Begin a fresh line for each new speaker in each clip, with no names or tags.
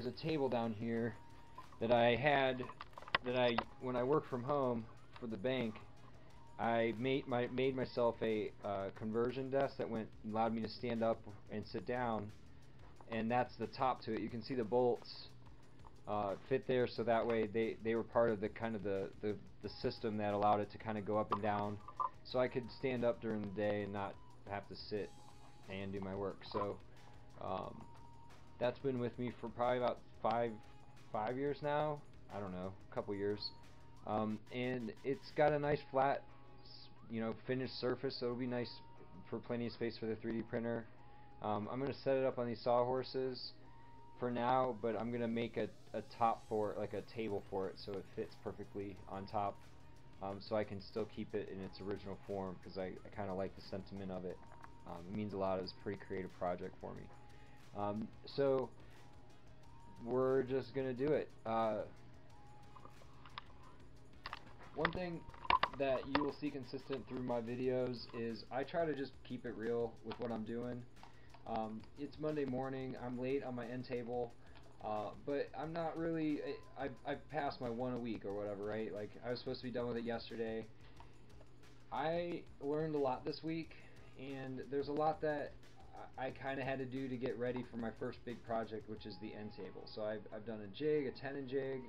a table down here that I had, when I worked from home for the bank, I made myself a conversion desk that allowed me to stand up and sit down, and that's the top to it. You can see the bolts fit there, so that way they were part of the kind of the system that allowed it to kind of go up and down, so I could stand up during the day and not have to sit and do my work. So that's been with me for probably about five years now. I don't know, a couple years. And it's got a nice flat, finished surface, so it'll be nice for plenty of space for the 3D printer. I'm going to set it up on these sawhorses for now, but I'm going to make a top for it, like a table for it, so it fits perfectly on top, so I can still keep it in its original form, because I kind of like the sentiment of it. It means a lot. It's a pretty creative project for me. So we're just going to do it. One thing that you will see consistent through my videos is I try to just keep it real with what I'm doing. It's Monday morning, I'm late on my end table, but I'm not really, I passed my one a week or whatever, right? Like, I was supposed to be done with it yesterday. I learned a lot this week, and there's a lot that I kind of had to do to get ready for my first big project, which is the end table. So I've done a jig, a tenon jig.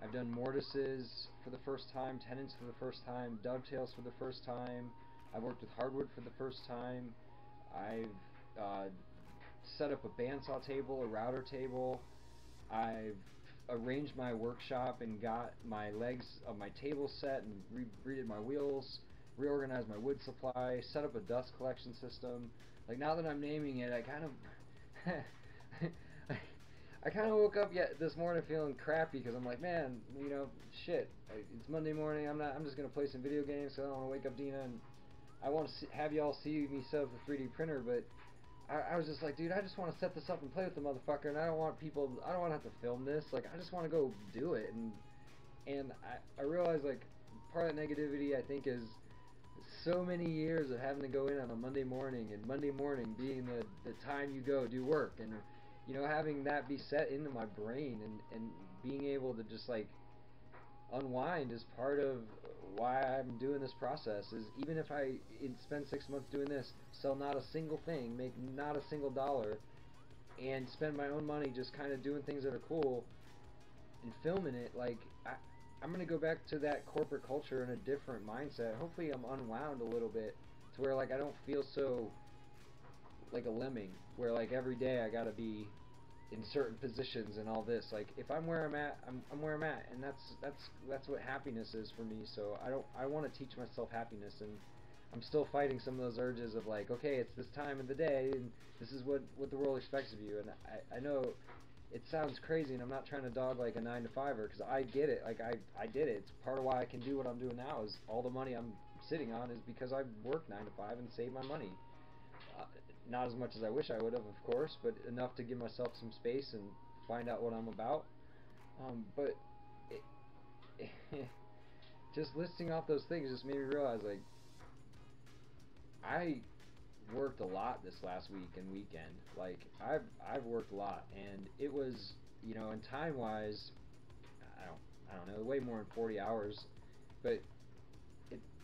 I've done mortises for the first time, tenons for the first time, dovetails for the first time. I've worked with hardwood for the first time. I've set up a bandsaw table, a router table. I've arranged my workshop and got my legs of my table set and redid my wheels, reorganized my wood supply, set up a dust collection system. Like, now that I'm naming it, I kind of I kind of woke up this morning feeling crappy, because I'm like, man, shit, it's Monday morning. I'm just gonna play some video games, so I don't want to wake up Dina, and I want to have y'all see me set up the 3D printer. But I was just like, dude, I just want to set this up and play with the motherfucker, and I don't want to have to film this. Like, I just want to go do it. And I realized, like, part of that negativity, I think, is so many years of having to go in on a Monday morning, and Monday morning being the time you go do work, and having that be set into my brain, and being able to just, like, unwind is part of why I'm doing this process. Is even if I spend 6 months doing this, sell not a single thing, make not a single dollar, and spend my own money just kind of doing things that are cool and filming it, like, I'm going to go back to that corporate culture in a different mindset. Hopefully I'm unwound a little bit to where, like, I don't feel so like a lemming, where, like, every day I gotta be in certain positions and all this. Like, if I'm where I'm at, I'm where I'm at, and that's what happiness is for me. So I want to teach myself happiness, and I'm still fighting some of those urges of, like, okay, it's this time of the day, and this is what the world expects of you. And I know it sounds crazy, and I'm not trying to dog, like, a 9-to-5er, because I get it. Like, I did it. It's part of why I can do what I'm doing now. Is all the money I'm sitting on is because I've worked 9 to 5 and saved my money. Not as much as I wish I would have, of course, but enough to give myself some space and find out what I'm about. But just listing off those things just made me realize, like, I worked a lot this last week and weekend. Like, I've worked a lot, and it was, in time wise, I don't know, way more than 40 hours, but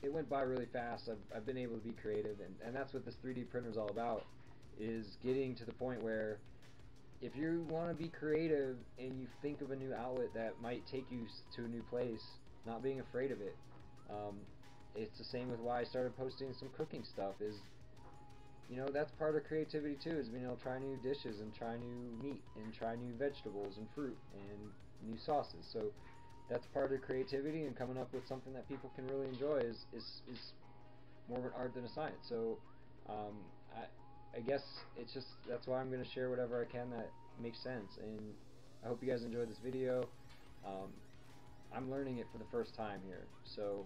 it went by really fast. I've been able to be creative, and that's what this 3D printer is all about, is getting to the point where if you want to be creative and you think of a new outlet that might take you to a new place, not being afraid of it. It's the same with why I started posting some cooking stuff, is, that's part of creativity too, is being able to try new dishes and try new meat and try new vegetables and fruit and new sauces. So that's part of creativity, and coming up with something that people can really enjoy is more of an art than a science. So I guess it's just, that's why I'm going to share whatever I can that makes sense, and I hope you guys enjoyed this video. I'm learning it for the first time here, so